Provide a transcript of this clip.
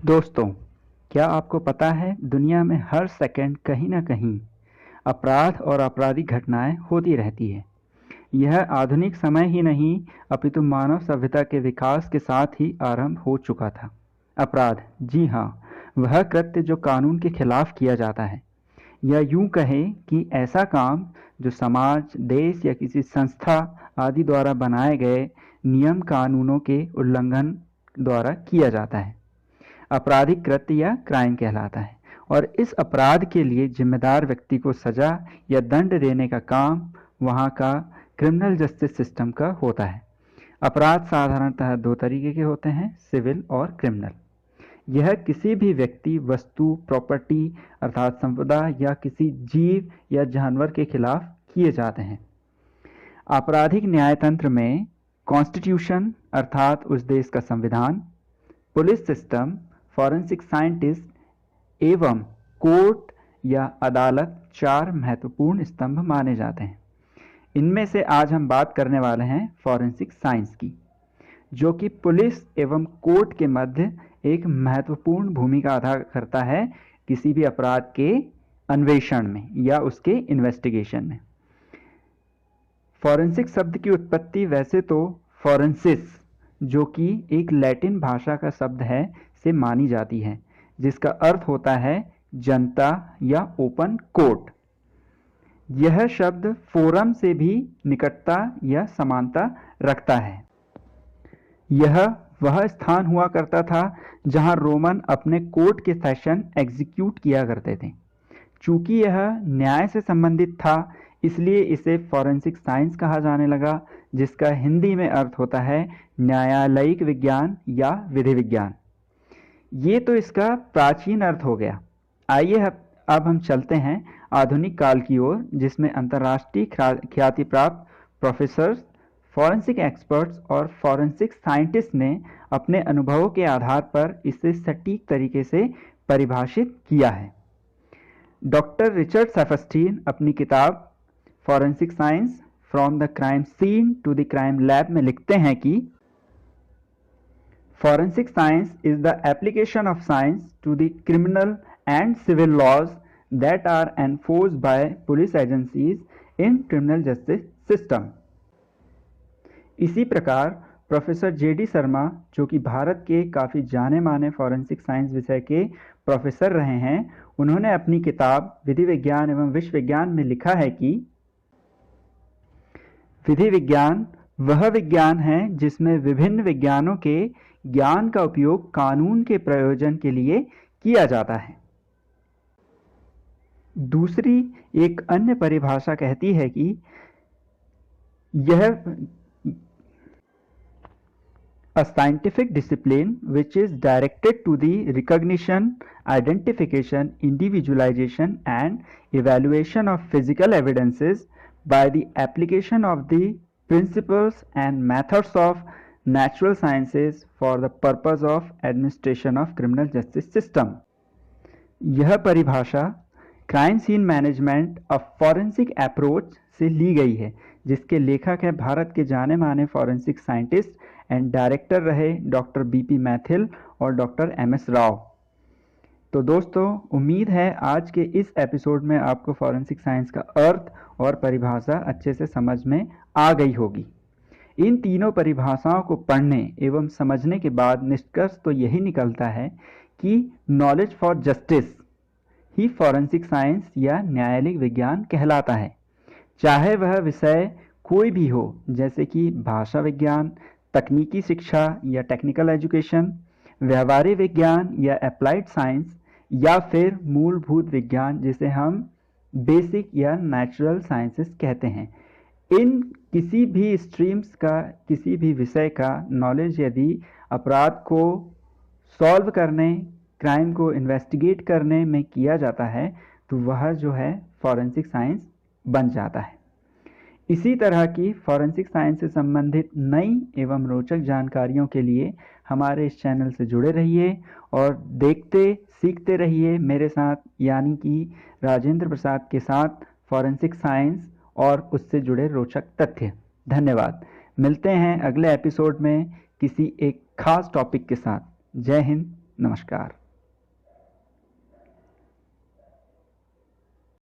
दोस्तों, क्या आपको पता है दुनिया में हर सेकंड कहीं न कहीं अपराध और आपराधिक घटनाएं होती रहती है। यह आधुनिक समय ही नहीं अपितु मानव सभ्यता के विकास के साथ ही आरंभ हो चुका था। अपराध, जी हाँ, वह कृत्य जो कानून के खिलाफ किया जाता है, या यूं कहें कि ऐसा काम जो समाज, देश या किसी संस्था आदि द्वारा बनाए गए नियम कानूनों के उल्लंघन द्वारा किया जाता है, आपराधिक कृत्य या क्राइम कहलाता है। और इस अपराध के लिए जिम्मेदार व्यक्ति को सजा या दंड देने का काम वहाँ का क्रिमिनल जस्टिस सिस्टम का होता है। अपराध साधारणतः दो तरीके के होते हैं, सिविल और क्रिमिनल। यह किसी भी व्यक्ति, वस्तु, प्रॉपर्टी अर्थात संपदा या किसी जीव या जानवर के खिलाफ किए जाते हैं। आपराधिक न्यायतंत्र में कॉन्स्टिट्यूशन अर्थात उस देश का संविधान, पुलिस सिस्टम, फॉरेंसिक साइंटिस्ट एवं कोर्ट या अदालत चार महत्वपूर्ण स्तंभ माने जाते हैं। इनमें से आज हम बात करने वाले हैं फॉरेंसिक साइंस की, जो कि पुलिस एवं कोर्ट के मध्य एक महत्वपूर्ण भूमिका अदा करता है किसी भी अपराध के अन्वेषण में या उसके इन्वेस्टिगेशन में। फॉरेंसिक शब्द की उत्पत्ति वैसे तो फॉरेंसिस, जो कि एक लैटिन भाषा का शब्द है, से मानी जाती है, जिसका अर्थ होता है जनता या ओपन कोर्ट। यह शब्द फोरम से भी निकटता या समानता रखता है। यह वह स्थान हुआ करता था जहां रोमन अपने कोर्ट के सेशन एग्जीक्यूट किया करते थे। चूंकि यह न्याय से संबंधित था, इसलिए इसे फॉरेंसिक साइंस कहा जाने लगा, जिसका हिंदी में अर्थ होता है न्यायालयिक विज्ञान या विधि विज्ञान। ये तो इसका प्राचीन अर्थ हो गया। आइए अब हम चलते हैं आधुनिक काल की ओर, जिसमें अंतर्राष्ट्रीय ख्याति प्राप्त प्रोफेसर्स, फॉरेंसिक एक्सपर्ट्स और फॉरेंसिक साइंटिस्ट ने अपने अनुभवों के आधार पर इसे सटीक तरीके से परिभाषित किया है। डॉक्टर रिचर्ड सेफस्टीन अपनी किताब forensic science from the crime scene to the crime lab में लिखते हैं कि Forensic science is the application of science to the criminal and civil laws that are enforced by police agencies in criminal justice system. इसी प्रकार professor JD Sharma, जो कि भारत के काफ़ी जाने माने फॉरेंसिक साइंस विषय के प्रोफेसर रहे हैं, उन्होंने अपनी किताब विधि विज्ञान एवं विश्व विज्ञान में लिखा है कि विधि विज्ञान वह विज्ञान है जिसमें विभिन्न विज्ञानों के ज्ञान का उपयोग कानून के प्रयोजन के लिए किया जाता है। दूसरी एक अन्य परिभाषा कहती है कि यह a scientific discipline which is directed to the recognition, identification, individualization and evaluation of physical evidences by the application of the principles and methods of natural sciences for the purpose of administration of criminal justice system. यह परिभाषा crime scene management अ forensic approach से ली गई है, जिसके लेखक है भारत के जाने माने फॉरेंसिक साइंटिस्ट एंड डायरेक्टर रहे डॉक्टर बीपी मैथिल और डॉक्टर एमएस राव। तो दोस्तों, उम्मीद है आज के इस एपिसोड में आपको फॉरेंसिक साइंस का अर्थ और परिभाषा अच्छे से समझ में आ गई होगी। इन तीनों परिभाषाओं को पढ़ने एवं समझने के बाद निष्कर्ष तो यही निकलता है कि knowledge for justice he forensic science या न्यायालयिक विज्ञान कहलाता है। चाहे वह विषय कोई भी हो, जैसे कि भाषा विज्ञान, तकनीकी शिक्षा या टेक्निकल एजुकेशन, व्यवहारिक विज्ञान या अप्लाइड साइंस, या फिर मूलभूत विज्ञान जिसे हम बेसिक या नेचुरल साइंसेस कहते हैं। इन किसी भी स्ट्रीम्स का, किसी भी विषय का नॉलेज यदि अपराध को सॉल्व करने, क्राइम को इन्वेस्टिगेट करने में किया जाता है, तो वह जो है फॉरेंसिक साइंस बन जाता है। इसी तरह की फॉरेंसिक साइंस से संबंधित नई एवं रोचक जानकारियों के लिए हमारे इस चैनल से जुड़े रहिए और देखते सीखते रहिए मेरे साथ, यानी कि राजेंद्र प्रसाद के साथ, फॉरेंसिक साइंस और उससे जुड़े रोचक तथ्य। धन्यवाद। मिलते हैं अगले एपिसोड में किसी एक खास टॉपिक के साथ। जय हिंद, नमस्कार।